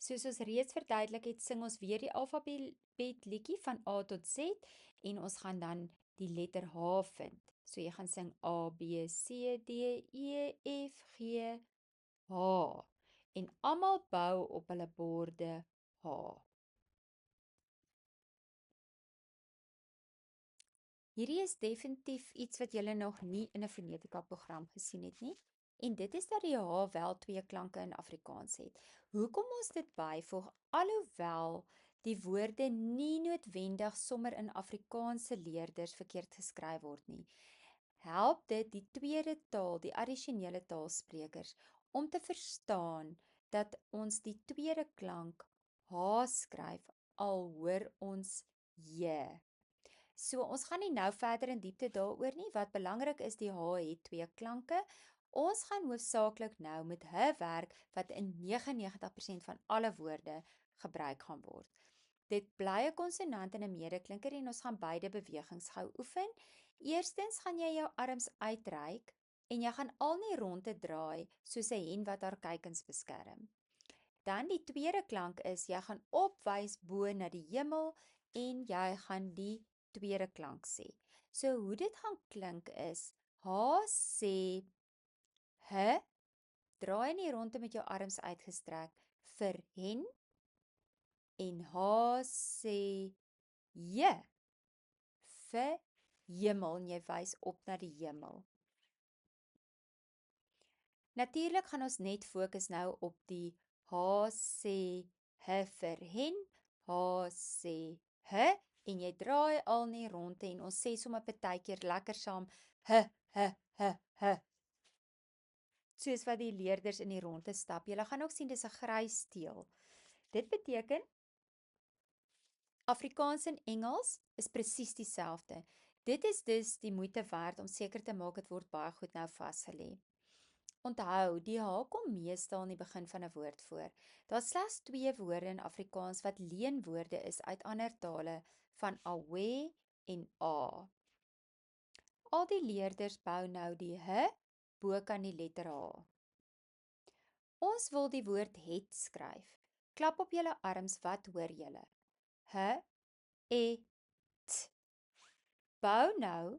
Soos ons reeds verduidelik het, sing ons weer die alfabet liedjie van A tot Z en ons gaan dan die letter H vind. So jy gaan sing A, B, C, D, E, F, G, H. En almal bou op hulle borde H. Hierdie is definitief iets wat julle nog nie in 'n fonetika program gesien het nie. En dit is dat die H wel twee klanke in Afrikaans het. Hoekom ons dit byvoeg, alhoewel die woorde nie noodwendig sommer in Afrikaanse leerders verkeerd geskryf word nie, help dit die tweede taal, die addisionele taalsprekers, om te verstaan dat ons die tweede klank H skryf, al hoor ons J. So ons gaan nie nou verder in diepte daaroor nie. Wat belangrik is, die H het twee klanke. Ons gaan hoofsaaklik nou met H werk wat in 99% van alle woorde gebruik gaan word. Dit bly 'n konsonant en 'n medeklinker en ons gaan beide bewegings gou oefen. Eerstens gaan jy jou arms uitreik en jy gaan al nie rondte draai soos 'n hen wat haar kuikens beskerm. Dan die tweede klank is, jy gaan opwys bo na die hemel en jy gaan die tweede klank sê. So hoe dit gaan klink is, H sê H, draai in die ronde met jou arms uitgestrek vir hen, en H sê J vir hemel, en jy wys op na die hemel. Natuurlik gaan ons net fokus nou op die H sê H vir hen, H sê H, en jy draai al nie ronde en ons sê sommer partykeer lekker saam H, H, H, H. Soos wat die leerders in die ronde stap. Julle gaan ook sien dis 'n grys steel. Dit beteken Afrikaans en Engels is presies dieselfde. Dit is dus die moeite werd om seker te maak dit word baie goed nou vasgelê. Onthou, die H kom meestal in die begin van 'n woord voor. Daar's slegs 2 woorde in Afrikaans wat leenwoorde is uit ander tale van awe en a. Al die leerders bou nou die H bokant die letter H. Ons wil die woord het skryf. Klap op julle arms, wat hoor julle? H, e, t. Bou nou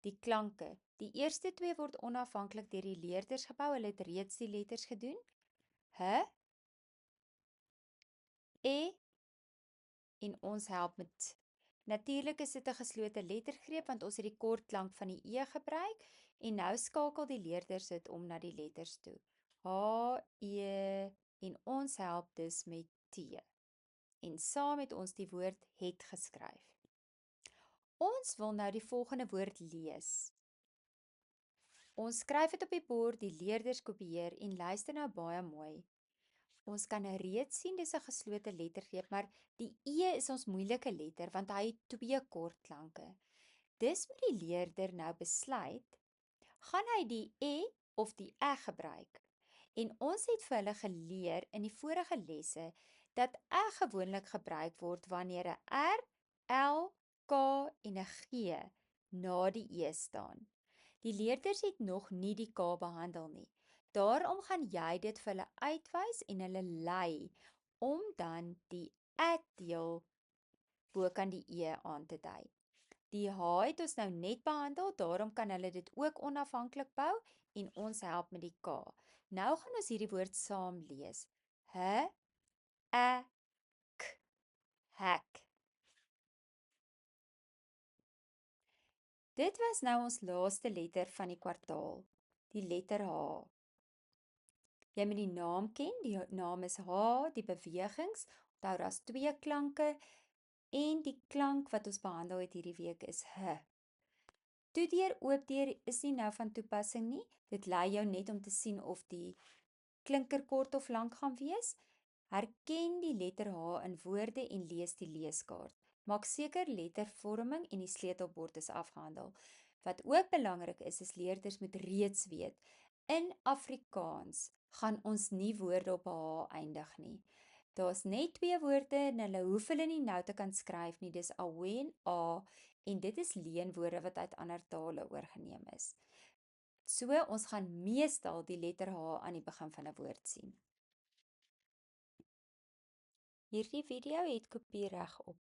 die klanke. Die eerste 2 word onafhanklik deur die leerders gebou. Hulle het reeds die letters gedoen. H, e, en ons help met t. Natuurlik is dit 'n geslote lettergreep want ons het die kort klank van die e gebruik en nou skakel die leerders dit om na die letters toe. H, e, en ons help dus met t. En saam het ons die woord het geskryf. Ons wil nou die volgende woord lees. Ons skryf dit op die bord, die leerders kopieer en luister nou baie mooi. Ons kan reeds sien dis 'n geslote lettergreep, maar die e is ons moeilike letter want hy het 2 kort klanke. Dis moet die leerder nou besluit, gaan hy die e of die ä gebruik? En ons het vir hulle geleer in die vorige lesse dat ä gewoonlik gebruik word wanneer 'n r, l, k en 'n g na die e staan. Die leerders het nog nie die k behandel nie. Daarom gaan jy dit vir hulle uitwys en hulle lei om dan die ä-deel bokant die e aan te dui. Die h het ons nou net behandel, daarom kan hulle dit ook onafhanklik bou en ons help met die k. Nou gaan ons hierdie woord saam lees. H, ä, k, hek. Dit was nou ons laaste letter van die kwartaal, die letter H. Jy moet die naam ken, die naam is H, die bewegings, onthou daar's 2 klanke en die klank wat ons behandel het hierdie week is H. Toedeur, oopdeur is nie nou van toepassing nie, dit lei jou net om te sien of die klinker kort of lank gaan wees. Herken die letter H in woorde en lees die leeskaart. Maak seker lettervorming en die sleutelbord is afgehandel. Wat ook belangrik is leerders moet reeds weet, in Afrikaans gaan ons nie woorde op 'n H eindig nie. Daar's net 2 woorde en hulle hoef hulle nie nou te kan skryf nie, dis awe en a, en dit is leenwoorde wat uit ander tale oorgeneem is. So, ons gaan meestal die letter H aan die begin van 'n woord sien. Hierdie video het kopiereg op.